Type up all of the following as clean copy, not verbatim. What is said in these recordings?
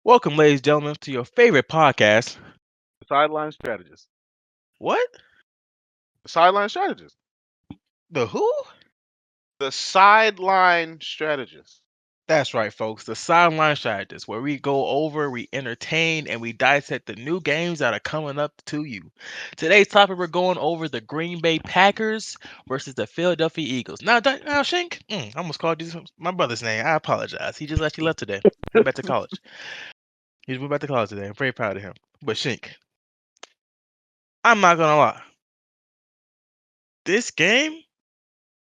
Welcome, ladies and gentlemen, to your favorite podcast. The Sideline Strategist. What? The Sideline Strategist. The who? The Sideline Strategist. That's right, folks. The Sideline Strategist, where we go over, we entertain, and we dissect the new games that are coming up to you. Today's topic, we're going over the Green Bay Packers versus the Philadelphia Eagles. Now, Shink, I almost called you my brother's name. I apologize. He just actually left today. Went back to college. He just went back to college today. I'm very proud of him. But Shink, I'm not gonna lie. This game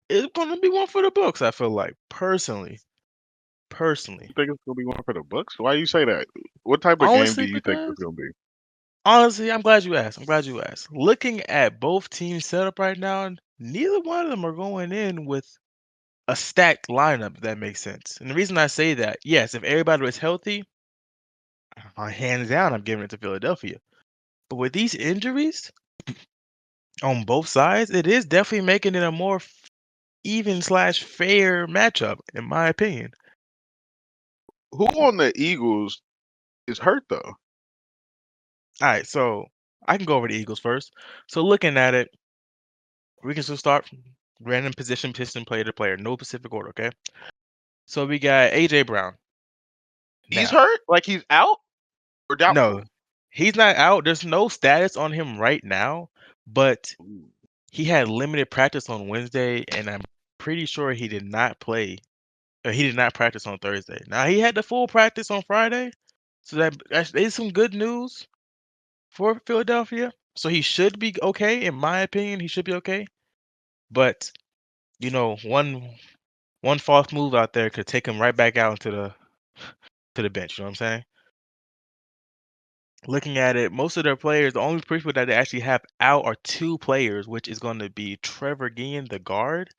is gonna be one for the books. I feel like personally. You think it's gonna be one for the books? Why you say that? What type of game do Honestly, you think because it's gonna be? honestly, I'm glad you asked. I'm glad you asked. Looking at both teams set up right now, neither one of them are going in with a stacked lineup, if that makes sense. And the reason I say that, yes, if everybody was healthy, hands down, I'm giving it to Philadelphia. But with these injuries on both sides, it is definitely making it a more even slash fair matchup, in my opinion. Who on the Eagles is hurt though? All right, so I can go over the Eagles first. So looking at it, we can just start from random position, piston player to player, no specific order, okay? So we got AJ Brown. He's Now, hurt? Like he's out or no, doubtful? he's not out. There's no status on him right now, but Ooh. he had limited practice on Wednesday, and I'm pretty sure he did not play. He did not practice on Thursday. Now he had the full practice on Friday, so that is some good news for Philadelphia. So he should be okay, in my opinion. He should be okay, but one false move out there could take him right back out into the bench. You know what I'm saying? Looking at it, most of their players, the only people that they actually have out are two players, which is going to be Trevor Guillen, the guard,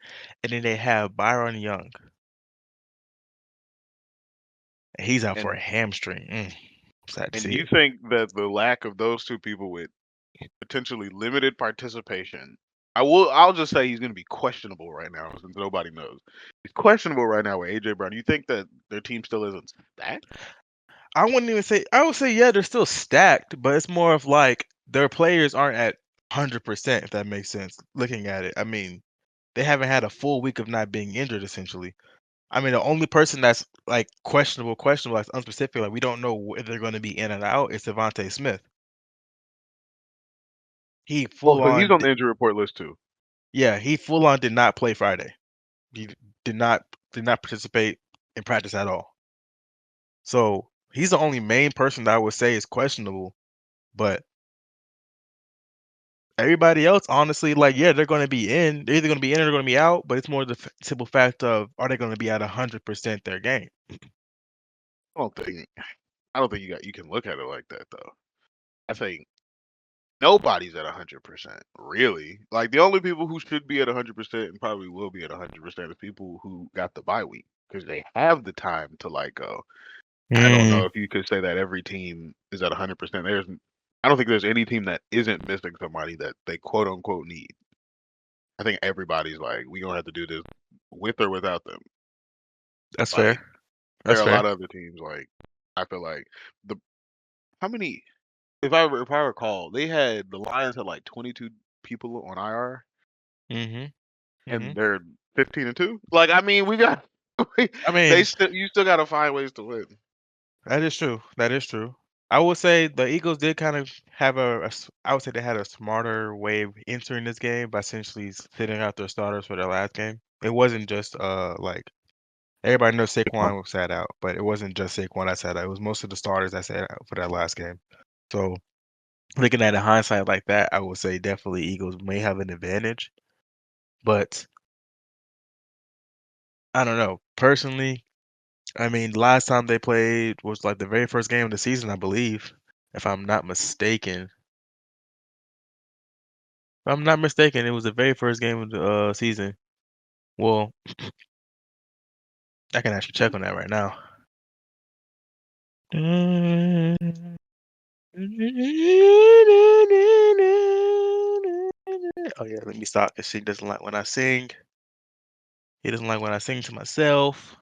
and then they have Byron Young. And he's out for a And hamstring. Sad to and see you it. think that the lack of those two people with potentially limited participation. I'll just say he's gonna be questionable right now since nobody knows. He's questionable right now with AJ Brown. You think that their team still isn't stacked? I wouldn't even say. I would say yeah, they're still stacked, but it's more of like their players aren't at 100%, if that makes sense. Looking at it, I mean, they haven't had a full week of not being injured, essentially. I mean, the only person that's like questionable, that's unspecific, like we don't know if they're going to be in and out, is Devontae Smith. He Oh, full so he's on, on the injury report list too. yeah, he full on did not play Friday. He did not participate in practice at all. So he's the only main person that I would say is questionable. But everybody else, honestly, like yeah, they're going to be in. They're either going to be in or they're going to be out. But it's more the simple fact of are they going to be at 100% their game? I don't think I don't think you can look at it like that though. I think nobody's at 100%, really. Like the only people who should be at 100% and probably will be at 100% is people who got the bye week because they have the time to like go. I don't know Mm, if you could say that every team is at 100%. I don't think there's any team that isn't missing somebody that they quote unquote need. I think everybody's like, we gonna have to do this with or without them. that's fair. Like there That's are a lot fair. of other teams like I feel like the how many if I recall, the Lions had like 22 people on IR Mhm. and Mhm. they're 15-2. Like I mean, we got I mean, you still got to find ways to win. that is true. That is true. I would say the Eagles did kind of have I would say they had a smarter way of entering this game by essentially sitting out their starters for their last game. It wasn't just like everybody knows Saquon was sat out, but it wasn't just Saquon that sat out. It was most of the starters that sat out for that last game. So looking at it hindsight like that, I would say definitely Eagles may have an advantage, but I don't know. Personally, I mean, last time they played was like the very first game of the season, I believe, if I'm not mistaken. If I'm not mistaken, it was the very first game of the season. Well, I can actually check on that right now. Oh yeah, let me stop because she doesn't like when I sing. He doesn't like when I sing to myself.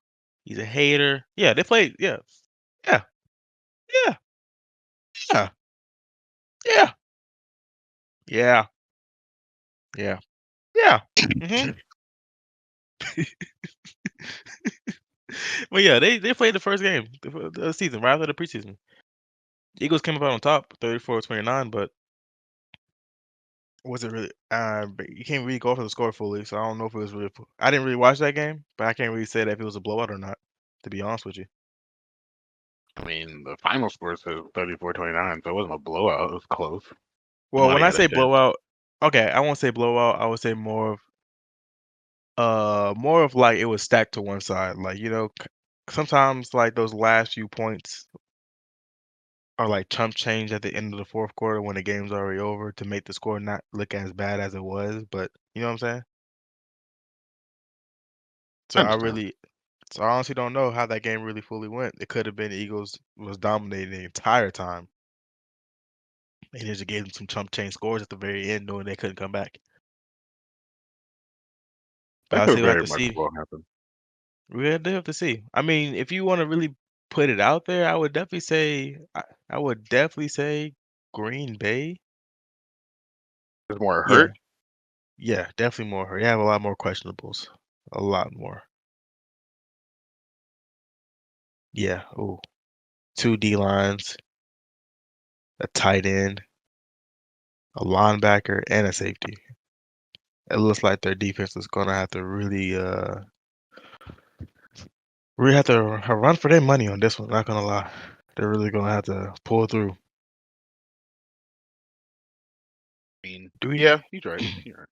He's a hater. Yeah, they played. Yeah, yeah. Yeah, yeah, yeah, yeah, yeah. Mhm. But yeah, they played the first game the season right after the preseason. Eagles came up on top, 34-29, but was it really? But you can't really go off of the score fully, so I don't know if it was really. I didn't really watch that game, but I can't really say that if it was a blowout or not. To be honest with you. I mean, the final score says 34-29, so it wasn't a blowout. It was close. Well, when Somebody I had a say chance. blowout, okay, I won't say blowout. I would say more of like it was stacked to one side. Like sometimes like those last few points are like chump change at the end of the fourth quarter when the game's already over to make the score not look as bad as it was. But you know what I'm saying? I So understand. I honestly don't know how that game really fully went. It could have been the Eagles was dominating the entire time. And they just gave them some chump change scores at the very end, knowing they couldn't come back. But That I could still have very to much see. well happen. We do have to see. I mean, if you want to really put it out there, I would definitely say Green Bay. There's more Yeah, hurt. yeah, definitely more. You have a lot more questionables, a lot more. Yeah. Ooh, two D lines, a tight end, a linebacker, and a safety. It looks like their defense is gonna have to really have to run for their money on this one. Not gonna lie, they're really gonna have to pull through. I mean, Do we? yeah, he's right. He's right.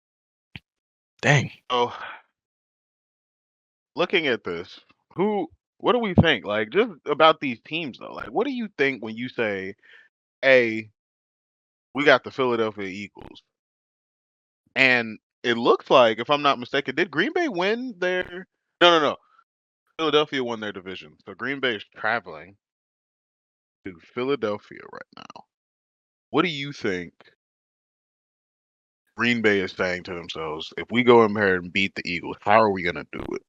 Dang. So, looking at this, who, what do we think? Like, just about these teams, though. Like, what do you think when you say, "Hey, we got the Philadelphia Eagles," and it looks like, if I'm not mistaken, did Green Bay win their? No, no, no. Philadelphia won their division, so Green Bay is traveling to Philadelphia right now. What do you think Green Bay is saying to themselves? If we go in here and beat the Eagles, how are we gonna do it?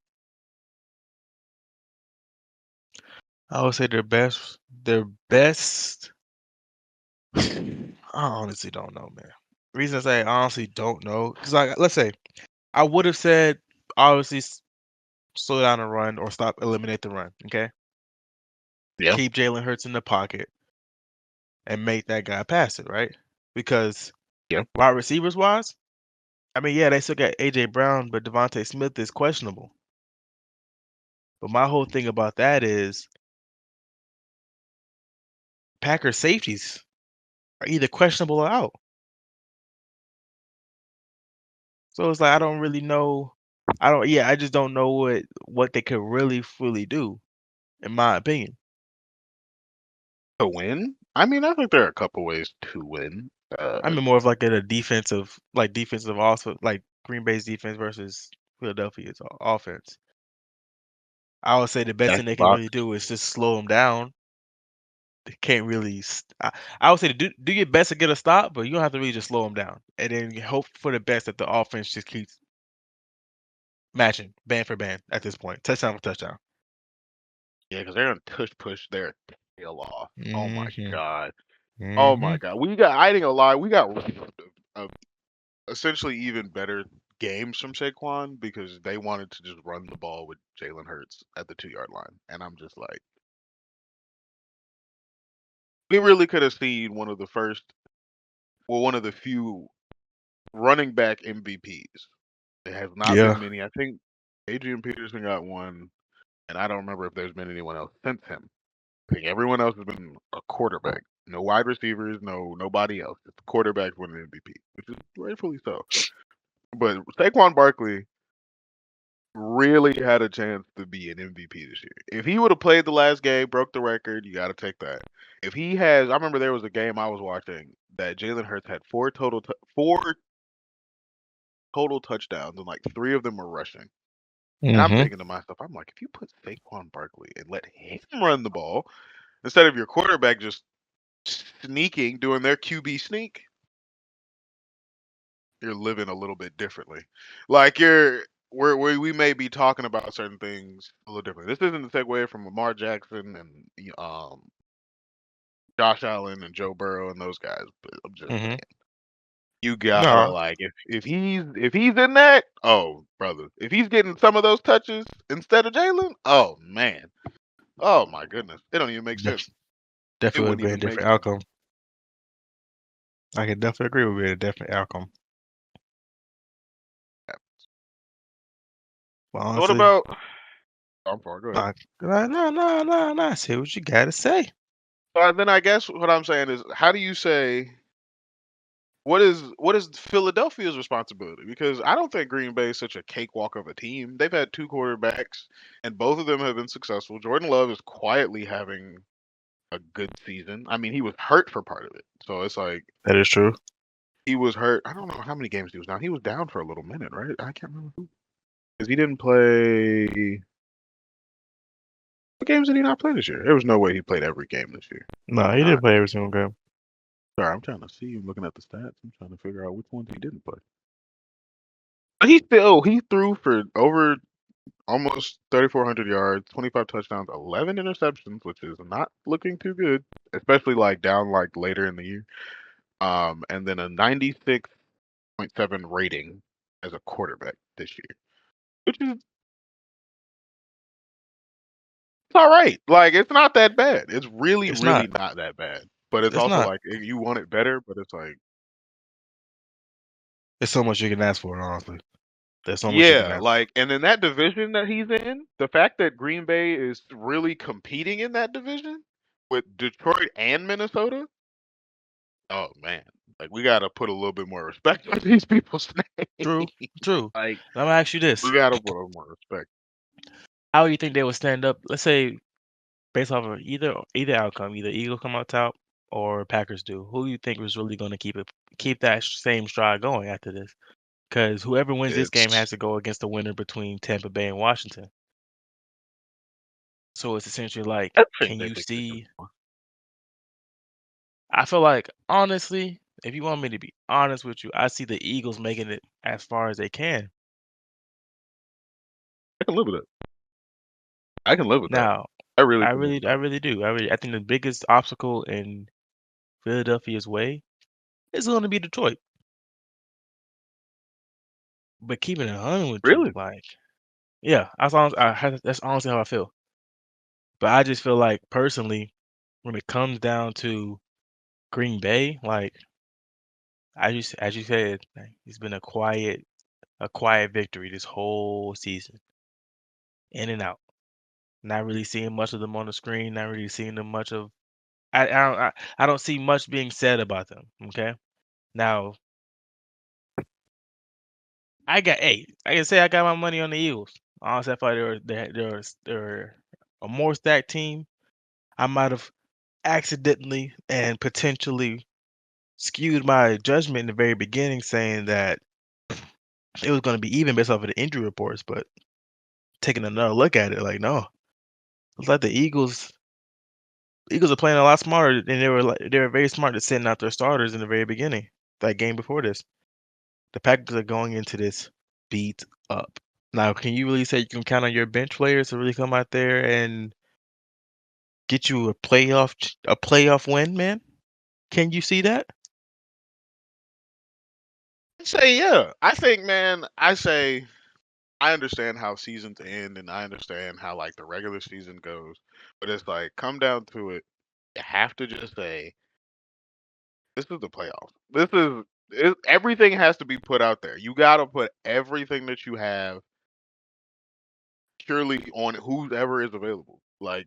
I would say their best. I honestly don't know, man. Reason I say I honestly don't know, because like let's say I would have said obviously slow down and run or stop eliminate the run. Okay, Yeah, keep Jalen Hurts in the pocket and make that guy pass it right. Because yeah. wide receivers wise, I mean yeah they still got AJ Brown, but Devontae Smith is questionable. But my whole thing about that is Packers safeties are either questionable or out. So it's like I don't really know. I just don't know what they could really fully do, in my opinion. To win? I mean, I think there are a couple ways to win. I mean more of like a defensive also like Green Bay's defense versus Philadelphia's offense. I would say the best Stack thing the they can box. really do is just slow them down. They can't really. I would say do your best to get a stop, but you don't have to really just slow them down, and then you hope for the best that the offense just keeps matching band for band at this point, touchdown for touchdown. Yeah, because they're gonna push their tail off. Oh my Mhm. god. Oh my Mhm. god. We got. I ain't gonna lie. We got of essentially even better games from Saquon because they wanted to just run the ball with Jalen Hurts at the 2 yard line, and I'm just like, we really could have seen one of the first, well, one of the few running back MVPs. There has not been Yeah. many. I think Adrian Peterson got one, and I don't remember if there's been anyone else since him. I think everyone else has been a quarterback. No wide receivers, nobody else. It's the quarterback winning MVP, which is rightfully so. But Saquon Barkley really had a chance to be an MVP this year. If he would have played the last game, broke the record, you got to take that. If he has, I remember there was a game I was watching that Jalen Hurts had four total touchdowns, and like three of them were rushing. And I'm Mhm. thinking to myself, I'm like, if you put Saquon Barkley and let him run the ball instead of your quarterback just sneaking, doing their QB sneak, you're living a little bit differently. Like we may be talking about certain things a little different. This isn't a segue from Lamar Jackson and Josh Allen and Joe Burrow and those guys, but I'm just saying. Mhm. You gotta No, like if he's in that, oh brother, if he's getting some of those touches instead of Jalen, oh man, oh my goodness, it don't even make sense. def It definitely would have wouldn't been a even make different sense. outcome. I can definitely agree with it a different outcome. But So what honestly, about? I'm sorry. Go ahead. nah. Say what you gotta say. Then I guess what I'm saying is, how do you say what is Philadelphia's responsibility? Because I don't think Green Bay is such a cakewalk of a team. They've had two quarterbacks, and both of them have been successful. Jordan Love is quietly having a good season. I mean, he was hurt for part of it, so it's like That is true. he was hurt. I don't know how many games he was down. He was down for a little minute, right? I can't remember who because he didn't play. What games did he not play this year? There was no way he played every game this year. No, he Not. didn't play every single game. Sorry, I'm trying to see. I'm looking at the stats. I'm trying to figure out which ones he didn't play. But he threw for over almost 3,400 yards, 25 touchdowns, 11 interceptions, which is not looking too good, especially like down like later in the year. And then a 96.7 rating as a quarterback this year, which is it's all right. Like it's not that bad. It's really, It's really not. not that bad. But it's It's also not. like you want it better, but it's like There's so much you can ask for, honestly. There's so much you can yeah, ask. like and in that division that he's in, the fact that Green Bay is really competing in that division with Detroit and Minnesota, oh man, like we got to put a little bit more respect on these people's True, names. true. Like Now, I'm gonna ask you we this: got to put a little more respect. how do you think they would stand up? Let's say based off of either outcome, either Eagles come out top or Packers do. Who do you think was really going to keep that same stride going after this? Because whoever wins this game It's has to go against the winner between Tampa Bay and Washington. So it's essentially like, I think can they you take the see? number. I feel like honestly, if you want me to be honest with you, I see the Eagles making it as far as they can. I can live with it. I can live with that. Now, I really can live with I that. really do. I think the biggest obstacle in Philadelphia's way is going to be Detroit. But keeping it 100 with you, Really, like, yeah, that's honestly how I feel. But I just feel like personally, when it comes down to Green Bay, like I just as you said, like, it's been a quiet victory this whole season, in and out. Not really seeing much of them on the screen. Not really seeing them much of. I don't see much being said about them. Okay, now I can say I got my money on the Eagles. Honestly, I thought they were a more stacked team. I might have accidentally and potentially skewed my judgment in the very beginning, saying that it was going to be even based off of the injury reports. But taking another look at it, like no, it's like the Eagles are playing a lot smarter, and they were very smart to send out their starters in the very beginning, that game before this. The Packers are going into this beat up. Now, can you really say you can count on your bench players to really come out there and get you a playoff win, man? Can you see that? I say yeah. I think, man. I say I understand how seasons end, and I understand how like the regular season goes, but it's like come down to it, you have to just say this is the playoffs. Everything has to be put out there. You got to put everything that you have purely on whoever is available. Like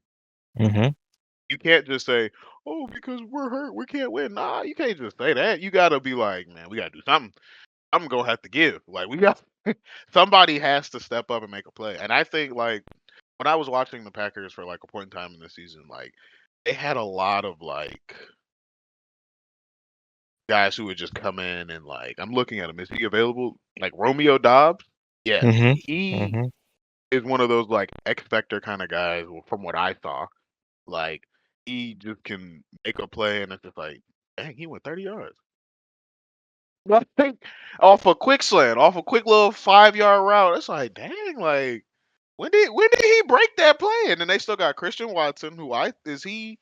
Mhm. you can't just say, "Oh, because we're hurt, we can't win." Nah, you can't just say that. You got to be like, "Man, we got to do something. I'm gonna have to give." Like we got somebody has to step up and make a play. And I think like when I was watching the Packers for like a point in time in the season, like they had a lot of like guys who would just come in and like I'm looking at him. Is he available? Like Romeo Dobbs? Yes. Mhm. He Mhm. is one of those like X Factor kind of guys from what I saw. Like he just can make a play and it's just like, dang, he went 30 yards. I think off a quick slant, off a quick little 5 yard route. It's like, dang, like when did he break that play? And then they still got Christian Watson, who I is he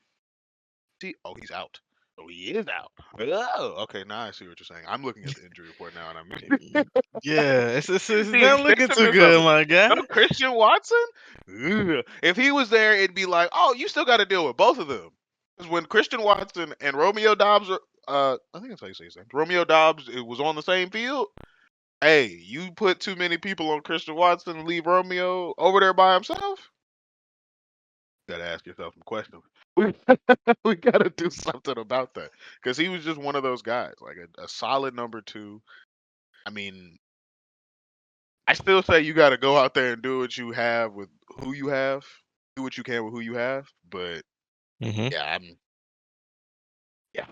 See, oh, he's out. Oh, he is out. Oh, okay. Now I see what you're saying. I'm looking at the injury report now, and I'm Y- Yeah, it's the not looking too extensiveness of good, it. my No guy. Christian Watson. Ugh. If he was there, it'd be like, oh, you still got to deal with both of them. Because when Christian Watson and Romeo Dobbs are, I think that's how you say his name. Romeo Dobbs, it was on the same field. Hey, you put too many people on Christian Watson and leave Romeo over there by himself. Gotta ask yourself some questions. We, we gotta do something about that because he was just one of those guys, like a solid number two. I mean, I still say you got to go out there and do what you have with who you have. Do what you can with who you have. But Hmm. yeah, yeah,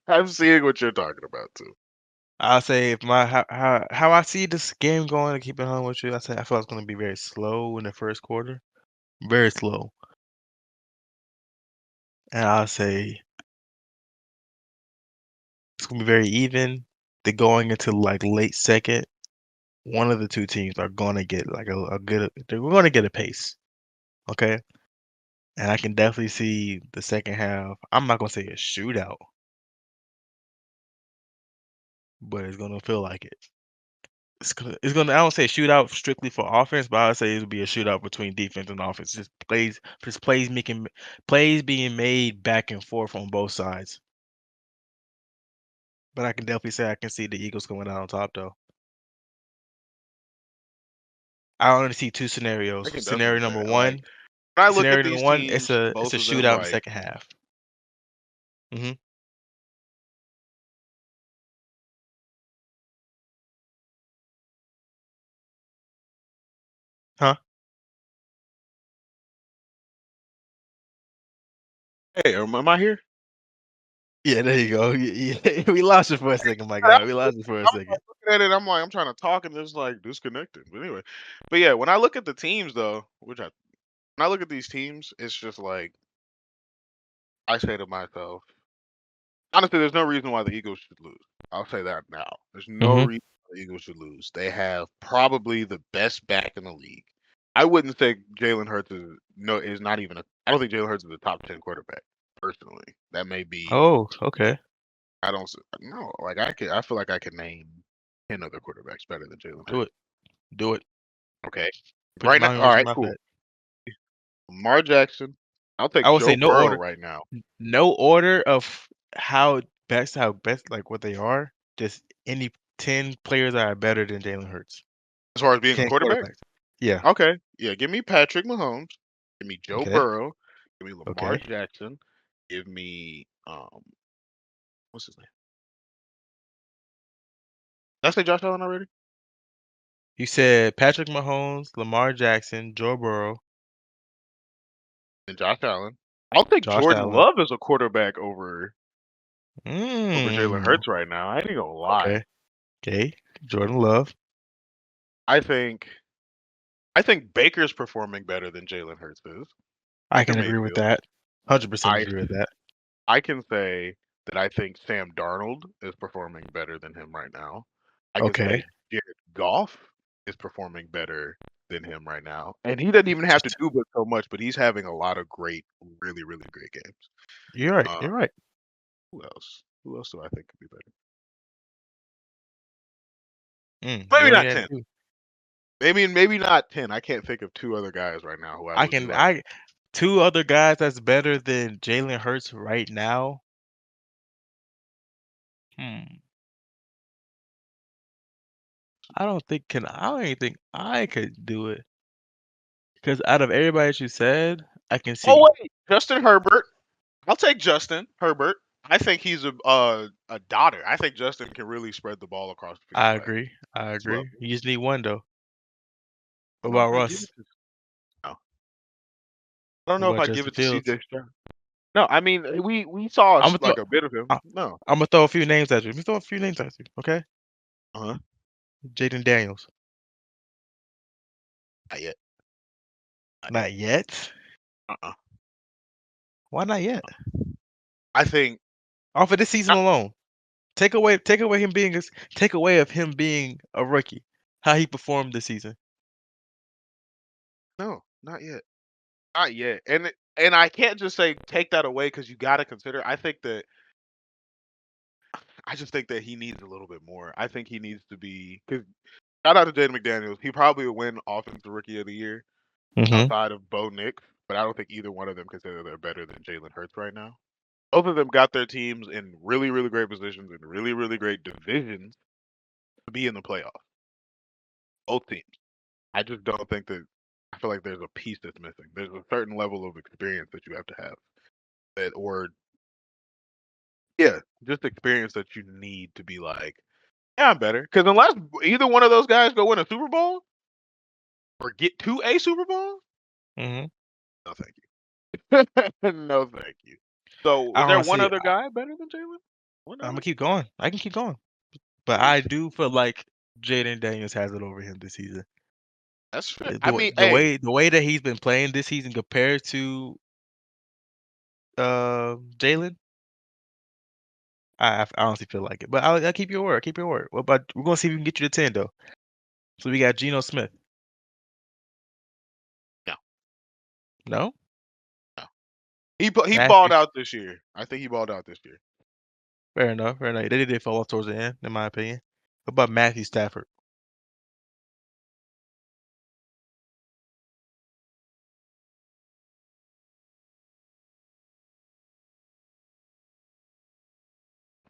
I'm seeing what you're talking about too. I'll say if my how I see this game going, to keep it on with you, I say I feel it's going to be very slow in the first quarter, very slow, and I'll say it's going to be very even. They're going into like late second. One of the two teams are going to get like a good. They're going to get a pace, okay? And I can definitely see the second half. I'm not going to say a shootout, but it's going to feel like it. It's gonna. I don't say shootout strictly for offense, but I would say it'll be a shootout between defense and offense. Plays being made back and forth on both sides. But I can definitely say I can see the Eagles coming out on top though. I only see two I scenarios. can definitely Scenario say number that. Like one. when I look at Scenario number these one. teams, It's both a of them shootout in the like second half. Hmm. Huh? hey, am I here? Yeah, there you go. We lost you for a second, my I'm guy. We lost you for a like second. looking at it, I'm like, I'm trying to talk and it's like disconnected. But anyway, but yeah, when I look at the teams though, when I look at these teams, it's just like I say to myself, honestly, there's no reason why the Eagles should lose. I'll say that now. There's no Hmm. reason why the Eagles should lose. They have probably the best back in the league. I wouldn't say Jalen Hurts is not even a. I don't think Jalen Hurts is a top 10 quarterback personally. That may be. Oh, okay. I don't no like I could. I feel like I could name 10 other quarterbacks better than Jalen Do Hurts. it. Do it. Okay, Put your right now. money where All your right, mouth cool. at. Lamar Jackson. I'll I take would say Joe no Burrow order. right now. No order of how best, like what they are. Just any 10 players that are better than Jalen Hurts. As far as being a 10 quarterback. quarterbacks. Yeah. Okay. Yeah, give me Patrick Mahomes. Give me Joe Okay. Burrow. Give me Lamar Okay. Jackson. Give me what's his name? Did I say Josh Allen already? You said Patrick Mahomes, Lamar Jackson, Joe Burrow, And Josh Allen. I'll take Josh Jordan Allen. Love as a quarterback over Jalen Mm. Hurts right now. I ain't gonna lie. Okay. Okay. Jordan Love. I think I think Baker's performing better than Jalen Hurts is. I Baker can agree with Mayfield. that. 100% I agree with that. I can say that I think Sam Darnold is performing better than him right now. I can say Okay. Jared Goff is performing better than him right now. And he doesn't even have to Just do but so much, but he's having a lot of great, really, really great games. you're right. Uh, You're right. who else? Who else do I think could be better? You Maybe only not had 10. two. Maybe not 10. I can't think of two other guys right now who I I would be can like, I two other guys that's better than Jalen Hurts right now. Hmm. I don't even think I could do it. Because out of everybody that you said, I can oh see. wait, Justin Herbert. I'll take Justin Herbert. I think he's a daughter. I think Justin can really spread the ball across the field I at agree. I this agree. level. You just need one though. I What don't know about if I give Russ? it to. No, I don't What know if about I give Justin it to Fields? CJ Stroud. No, I mean we saw I'm gonna throw. like a bit of him. I, No, I'm gonna throw a few names at you. Let me throw a few names at you. Okay. uh-huh. Jaden Daniels. Not yet. Not yet. Not yet. Uh-uh. Why not yet? I think Off of this season not, alone. Take away him being take away of him being a rookie. How he performed this season. no, not yet. Not yet. And I can't just say take that away because you got to consider. I just think that he needs a little bit more. I think he needs to be because shout out to Jaden McDaniels. He probably will win Offensive Rookie of the Year Mm-hmm. outside of Bo Nix, but I don't think either one of them consider they're better than Jalen Hurts right now. Both of them got their teams in really, really great positions and really, really great divisions to be in the playoffs. Both teams. I just don't think that. I feel like there's a piece that's missing. There's a certain level of experience that you have to have that, or yeah, just experience that you need to be like, yeah, I'm better. Because unless either one of those guys go win a Super Bowl or get to a Super Bowl, Mm-hmm. no, thank you. No, thank you. So, I is there one honestly, other guy better than Jalen? One I'm gonna other? keep going. I can keep going, but Please. I do feel like Jaden Daniels has it over him this season. That's fair. I The mean, the hey, way the way that he's been playing this season compared to Jalen, I honestly feel like it. But I'll keep your word. Keep your word. What about we're gonna see if we can get you to 10 though. So we got Geno Smith. no, No, no. He balled Matthew. out this year. I think he balled out this year. Fair enough. Fair enough. They did fall off towards the end, in my opinion. What about Matthew Stafford?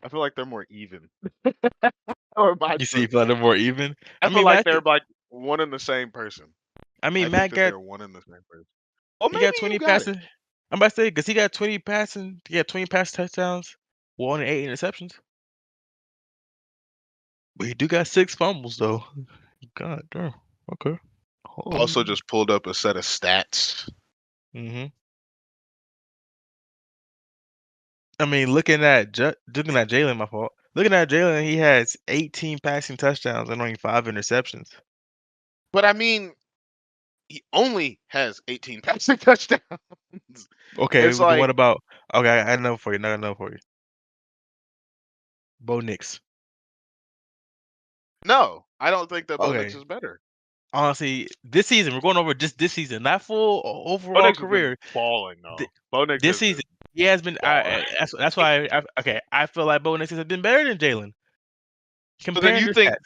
I feel like they're more even. Or You see, vice if they're more even. I feel like they're like one and the same person. I I mean, think Matt that got they're one and the same person. Well, he maybe got you 20 got it. passing. I'm about to say because he got 20 passing. He got 20 pass touchdowns, one and 8 interceptions. But he do got 6 fumbles though. God damn. Okay. Oh. Also, just pulled up a set of stats. Mm-hmm. I mean, looking at Jalen, my fault. Looking at Jalen, he has 18 passing touchdowns and only 5 interceptions. But I mean, he only has 18 passing touchdowns. Okay, It's then what like, about? Okay, I know for you. I know for you. Bo Nix. no, I don't think that Bo Nix Okay, is better. honestly, this season we're going over just this season, not full Bo overall Nix has been career. balling Th- though. Bo Nix this has season been he has been. balling. That's why. Okay, I feel like Bo Nix has been better than Jalen. So then Comparing you their think stats.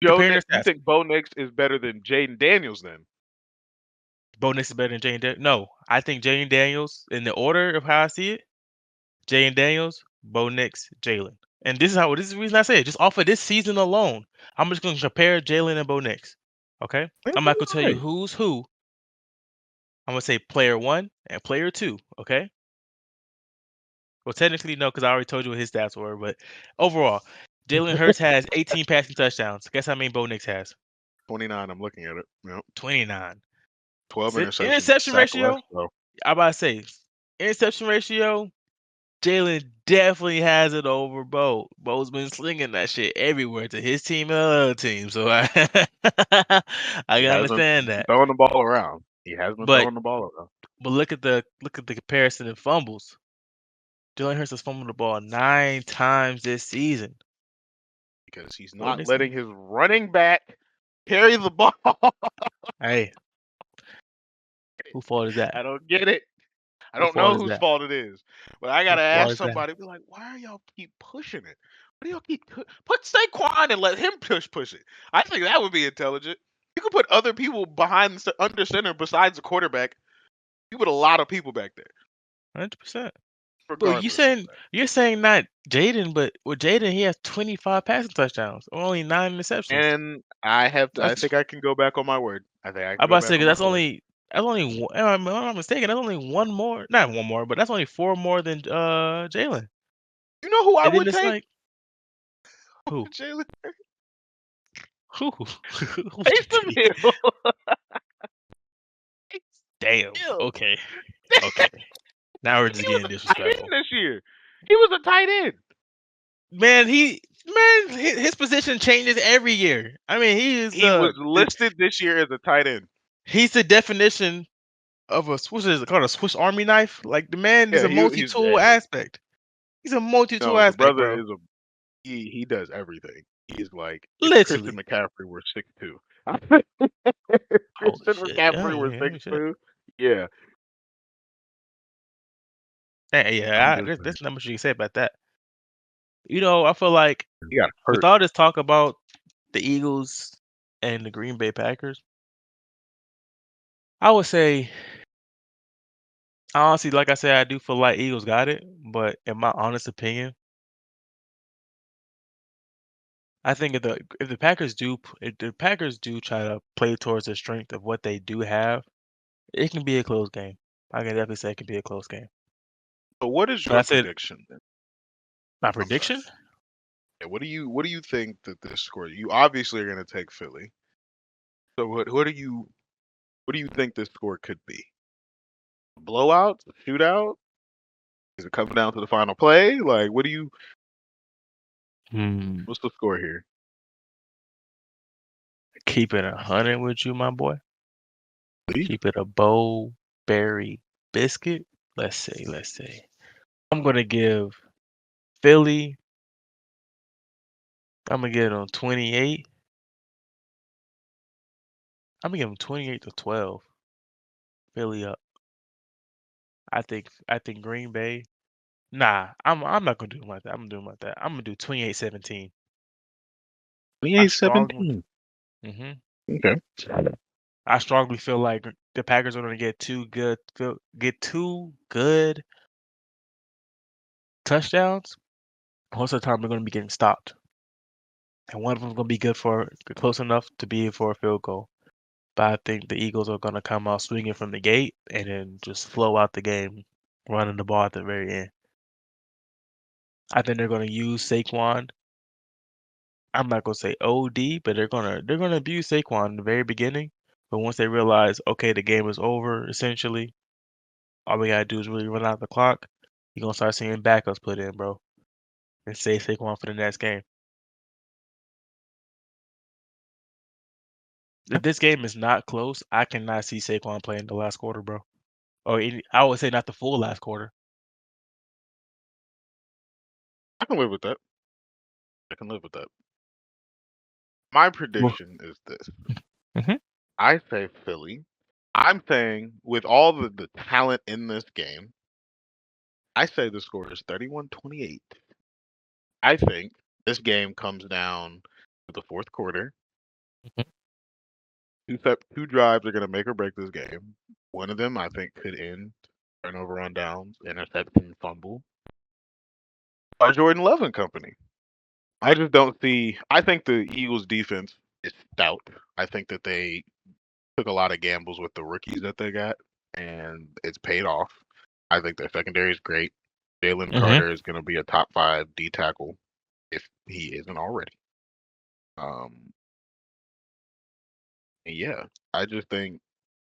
Comparing their You stats. think Bo Nix is better than Jaden Daniels then? Bo Nix is better than Jane. No, I think Jane Daniels in the order of how I see it. Jane Daniels, Bo Nix, Jalen. And this is the reason I say it. Just off of this season alone, I'm just gonna compare Jalen and Bo Nix. Okay? I'm not gonna tell you Right. who's who. I'm gonna say player one and player two, okay? Well, technically no, because I already told you what his stats were, but overall, Jalen Hurts has 18 passing touchdowns. Guess how many Bo Nix has? 29. I'm looking at it. Yep. 29. 12 interceptions, Interception sack less ratio? though. I about to say interception ratio. Jalen definitely has it over Bo. Bo's been slinging that shit everywhere to his team and other team, so I I He can hasn't understand been that. throwing the ball around. He has been But throwing the ball around look at the comparison in fumbles. Jalen Hurts has fumbled the ball 9 times this season. because he's Bo not Nix, letting his running back carry the ball. hey, who fault is that? I don't get it. I Who don't fault know is whose that? fault it is, but I Who gotta fault ask is that? somebody. Be like, why are y'all keep pushing it? Why do y'all keep put Saquon and let him push it? I think that would be intelligent. You could put other people behind under center besides the quarterback. You put a lot of people back there, 100%. But regardless of that. you're saying not Jaden, but with Jaden he has 25 passing touchdowns, only 9 interceptions. And I have. I That's think I can go back on my word. I think I I'm can go about to say back 'cause on my word. that's only one, if I'm not mistaken, that's only one more, not one more, but that's only four more than Jalen. You know who I And then would it's take? like who Jalen who who would you Taysom take? Hill. Damn. Hill. Okay. Okay. Now we're He just was getting a tight end disrespectful. this year. He was a tight end. Man, his position changes every year. I mean, He was listed this year as a tight end. he's the definition of a what is it called, a Swiss Army knife? Like the man is Yeah, a he's multi-tool aspect. He's a multi-tool no, the aspect, brother bro. is a he does everything. He's like if Christian Literally. McCaffrey were 6'2". Holy Christian shit. Yeah, McCaffrey were yeah, six yeah, shit. two. Yeah. I'm Yeah, just saying. there's not much you can say about that. I feel like He got with hurt. all this talk about the Eagles and the Green Bay Packers, I would say honestly, like I said, I do feel like Eagles got it, but in my honest opinion, I think if the Packers do try to play towards the strength of what they do have, it can be a close game. I can definitely say it can be a close game. So what is But your I said prediction then? my I'm sorry. prediction. Yeah, what do you think that this score? You obviously are going to take Philly. So what do you think this score could be? Blowout? Shootout? Is it coming down to the final play? Like, Hmm. what's the score here? Keep it 100 with you, my boy. Please? Keep it a bow berry biscuit. Let's see. Let's see. I'm gonna give Philly. I'm gonna give them 28. I'm gonna give them 28-12. Philly up. I think Green Bay. Nah, I'm not gonna do them like that. I'm gonna do them like that. I'm gonna do 28-17. I strongly. 28-17. hmm Okay. I strongly feel like the Packers are gonna get two good touchdowns. Most of the time, they're gonna be getting stopped, and one of them's gonna be good for close enough to be for a field goal. But I think the Eagles are gonna come out swinging from the gate and then just flow out the game, running the ball at the very end. I think they're gonna use Saquon. I'm not gonna say OD, but they're gonna abuse Saquon in the very beginning. But once they realize, okay, the game is over, essentially, all we gotta do is really run out the clock. You're gonna start seeing backups put in, bro, and save Saquon for the next game. If this game is not close, I cannot see Saquon playing the last quarter, bro. I would say not the full last quarter. I can live with that. I can live with that. My Well, prediction is this. hmm I say Philly. I'm saying with all the talent in this game, I say the score is 31-28. I think this game comes down to the fourth quarter. Two drives are going to make or break this game. One of them, I think, could end turnover on downs, interception, fumble by Jordan Love and company. I just don't see. I think the Eagles' defense is stout. I think that they took a lot of gambles with the rookies that they got, and it's paid off. I think their secondary is great. Jalen hmm Carter is going to be a top 5 D tackle if he isn't already. Um, and yeah, I just think,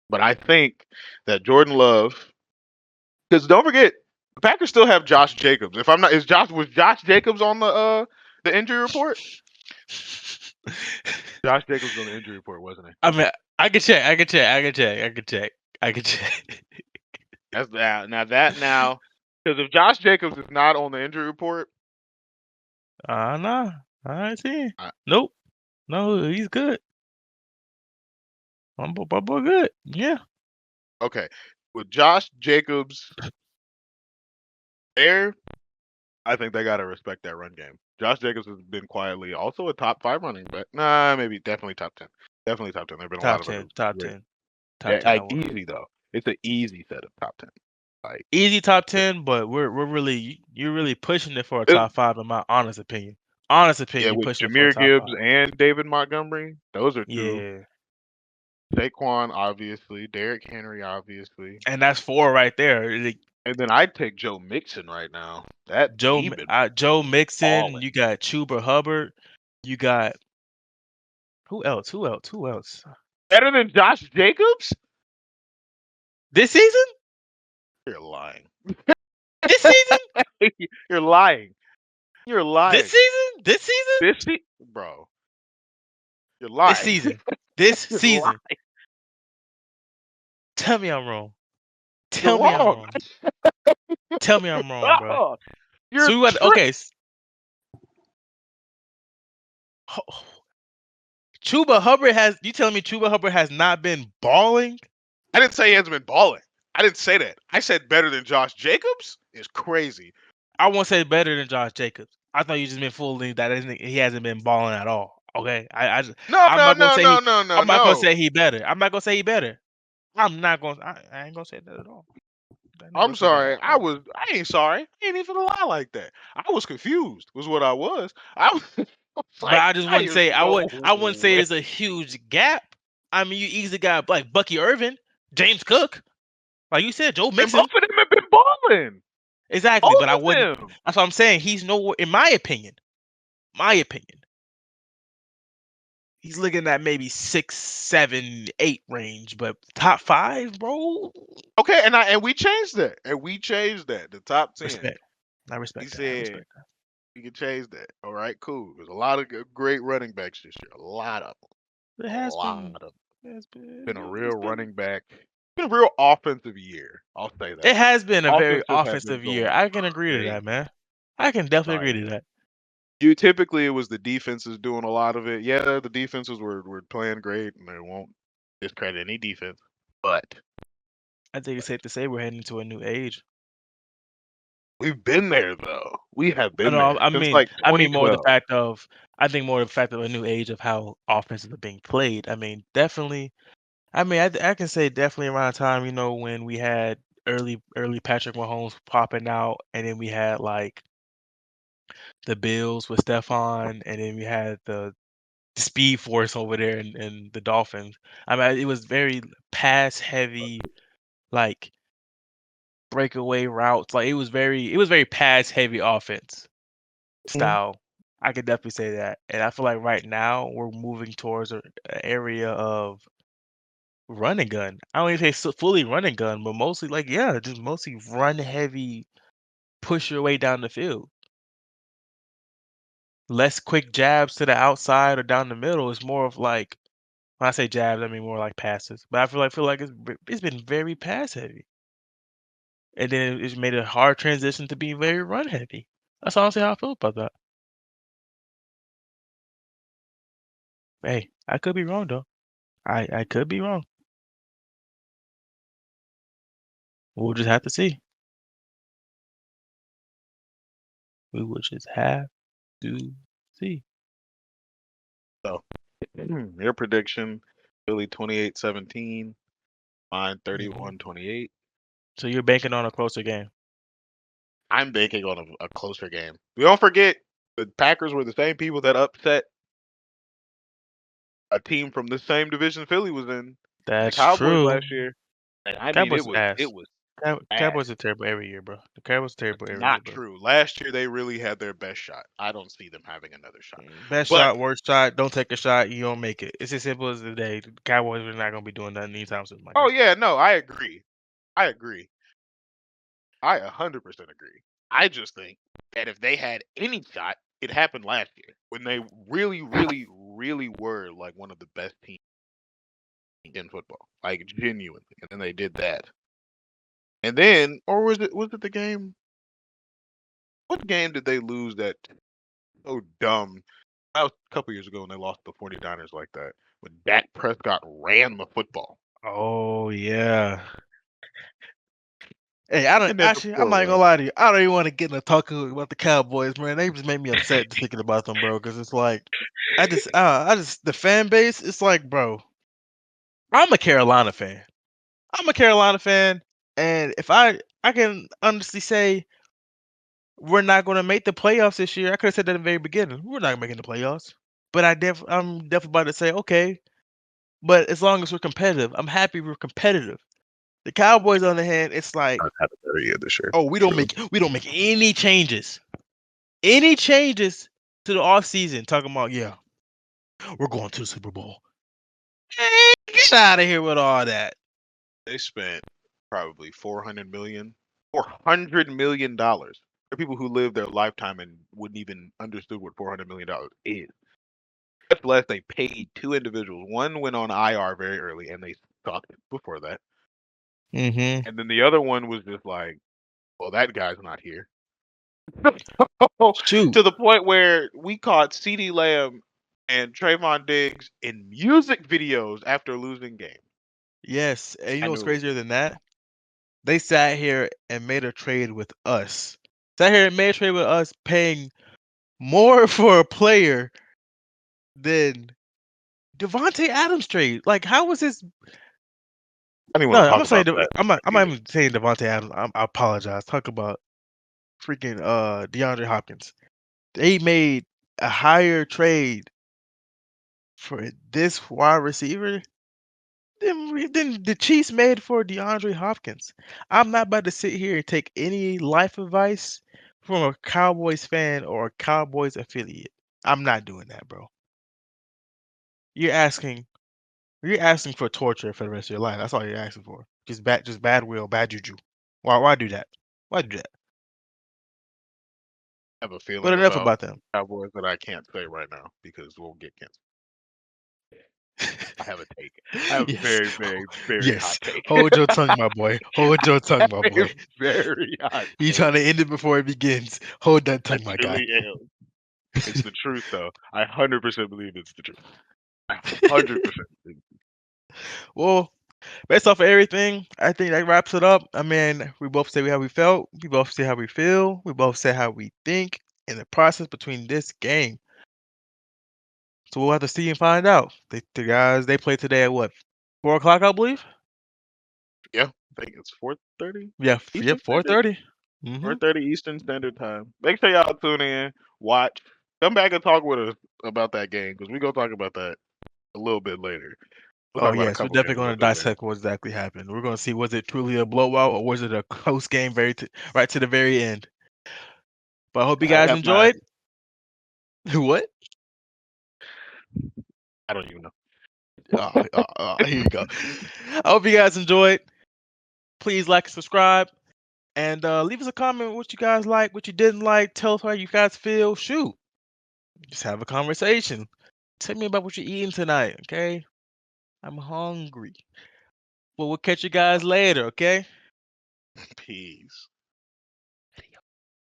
but I think that Jordan Love, because don't forget, the Packers still have Josh Jacobs. If I'm not, was Josh Jacobs on the injury report? Josh Jacobs was on the injury report, wasn't he? I mean, I can check. I can check. I can check. I can check. I can check. That's now. Because if Josh Jacobs is not on the injury report, Nah. I see. I, Nope. No, he's good. My boy good. Yeah. okay, with Josh Jacobs there, I think they gotta respect that run game. Josh Jacobs has been quietly also a top 5 running back. Nah, maybe definitely top 10. Definitely top 10. There've been a lot Top of other 10. Top great, 10. Top 10. I like will. easy though. It's an easy set of top 10. Like Easy top 10, but we're really you're really pushing it for a it, top 5 in my honest opinion. Honest opinion, yeah, you're with pushing it for a Jameer top Gibbs 5. and David Montgomery, those are two. Yeah. Saquon obviously, Derrick Henry obviously, And that's 4 right there. Like, and then I'd take Joe Mixon right now. That he been Joe Mixon, balling. you got Chuba Hubbard, you got who else? Who else? Who else? Better than Josh Jacobs? This season? You're lying. This season? You're lying. You're This lying. season? This season? Bro, you're This lying. season. This You're season. lying. Tell me I'm wrong. You're Tell me I'm wrong. wrong. Tell me I'm wrong, bro. Oh, you're So we went tri- okay. Chuba Hubbard has you telling me Chuba Hubbard has not been balling? I didn't say he hasn't been balling. I didn't say that. I said better than Josh Jacobs is crazy. I won't say better than Josh Jacobs. I thought you just been fooling that he hasn't been balling at all. Okay, No, I'm no, not gonna no, say no, no, no, I'm not gonna no. say he better. I'm not gonna say he better. I ain't gonna say that at all. I'm not I'm gonna say that at sorry. all. I ain't sorry. I ain't even lie like that. I was confused. Was what I was. I was, I was But like, I just wouldn't I say no I wouldn't say way. there's a huge gap. I mean, you easily got like Bucky Irvin, James Cook, like you said, Joe And both Mixon. of them have been balling. Exactly, Both but I of wouldn't. them. That's what I'm saying. He's nowhere, in my opinion, he's looking at maybe 6, 7, 8 range, but top 5, bro. Okay, and we changed that. And we changed that. The top 10. Respect. I He respect that. I said respect that. we can change that. All right, cool. There's a lot of great running backs this year. A lot of them. It A has lot been. of them. It's been. Been a real It's been. running back. Been a real offensive year. I'll say It that. has been a very Offenses have been offensive year. going I can agree to that, crazy. man. I can definitely Like agree to that. you typically it was the defenses doing a lot of it. Yeah, the defenses were playing great and they won't discredit any defense. But I think it's safe to say we're heading into a new age. we've been there though. We have I been know. there since like I mean more the 2012. fact of. I think more the fact of a new age of how offenses are being played. I mean, definitely. I mean, I can say definitely around the time when we had early Patrick Mahomes popping out, and then we had like the Bills with Stephon, and then we had the Speed Force over there and the Dolphins. I mean, it was very pass heavy, like breakaway routes. Like it was very pass heavy offense Mhm. style. I could definitely say that. And I feel like right now we're moving towards a area of run and gun. I don't even say fully run and gun, but mostly like yeah, just mostly run heavy, push your way down the field. Less quick jabs to the outside or down the middle. It's more of like when I say jabs, I mean more like passes. But I feel like it's been very pass heavy, and then it's made a hard transition to be very run heavy. That's honestly how I feel about that. Hey, I could be wrong though. I could be wrong. We'll just have to see. We will just have to see. So your prediction, Philly 28-17, mine Mhm. 31-28. So you're banking on a closer game. I'm banking on a closer game. We don't forget the Packers were the same people that upset a team from the same division Philly was in, the That's Cowboys true. last year. And I mean, Cowboys it ass. was Cowboys ass. are terrible every year, bro. The Cowboys are terrible every year, Not bro. true. Last year they really had their best shot. I don't see them having another shot. Best But shot, worst shot. Don't take a shot. You don't make it. It's as simple as the day. The Cowboys are not gonna be doing nothing anytime soon, my guy. oh yeah, no, I agree. I agree. I 100% agree. I just think that if they had any shot, it happened last year when they really, really, really were like one of the best teams in football, like genuinely. And then they did that, and then or was it the game? What game did they lose that so dumb? That was a couple years ago when they lost the 49ers like that. When Dak Prescott ran the football Oh yeah. Hey, I don't and then the actually. I'm score not gonna was. lie to you. I don't even want to get into talking about the Cowboys, man. They just make me upset just thinking about them, bro. Because it's like, the fan base. It's like, bro, I'm a Carolina fan. I'm a Carolina fan, and if I can honestly say we're not gonna make the playoffs this year. I could have said that in the very beginning. We're not making the playoffs. But I'm definitely about to say, okay, but as long as we're competitive, I'm happy we're competitive. The Cowboys, on the hand, it's like, Not had a better year this year. oh, True. we don't make any changes to the off season. Talking about, yeah, we're going to the Super Bowl. Hey, get out of here with all that. They spent probably 400 million dollars. There are people who live their lifetime and wouldn't even understood what $400 million is. Much less they paid two individuals. One went on IR very early and they sucked before that. Mm-hmm. And then the other one was just like, well, that guy's not here. Shoot. To the point where we caught CD Lamb and Trayvon Diggs in music videos after losing games. Yes. And you I know what's knew it was crazier than that? They sat here and made a trade with us. Sat here and made a trade with us, paying more for a player than Devontae Adams trade. Like, how was this? I didn't No, want to I'm talk not saying. about that I'm not either. even saying Devontae Adams. I apologize. Talk about freaking DeAndre Hopkins. They made a higher trade for this wide receiver than the Chiefs made for DeAndre Hopkins. I'm not about to sit here and take any life advice from a Cowboys fan or a Cowboys affiliate. I'm not doing that, bro. You're asking you're asking for torture for the rest of your life. That's all you're asking for. Just bad will, bad juju. Why do that? Why do that? I have a But feeling enough about about them. Cowboys that I can't say right now because we'll get canceled. I have a take. I have a Yes. very, very, very Yes. hot take. Hold your tongue, my boy. Hold your I tongue, my have a boy. very hot You take. trying to end it before it begins. Hold that I tongue, my guy. truly am. It's the truth, though. I 100% believe it's the truth. I 100% believe. Well, based off of everything, I think that wraps it up. I mean, we both say how we felt. We both say how we feel. We both say how we think in the process between this game. So we'll have to see and find out. The guys they play today at what? 4 o'clock, I believe. Yeah, I think it's 4:30 Yeah, yeah, Eastern four Standard. thirty. Mm-hmm. 4:30 Eastern Standard Time. Make sure y'all tune in, watch, come back and talk with us about that game because we gonna talk about that a little bit later. We'll Oh talk about a yes, we're couple definitely games a going little to bit later. dissect what exactly happened. We're going to see was it truly a blowout or was it a close game right to the very end. But I hope you I guys have my. enjoyed. What? I don't even know. Here you go. I hope you guys enjoyed. Please like and subscribe. And leave us a comment what you guys like, what you didn't like. Tell us how you guys feel. Shoot, just have a conversation. Tell me about what you're eating tonight, okay? I'm hungry. Well, we'll catch you guys later, okay? Peace.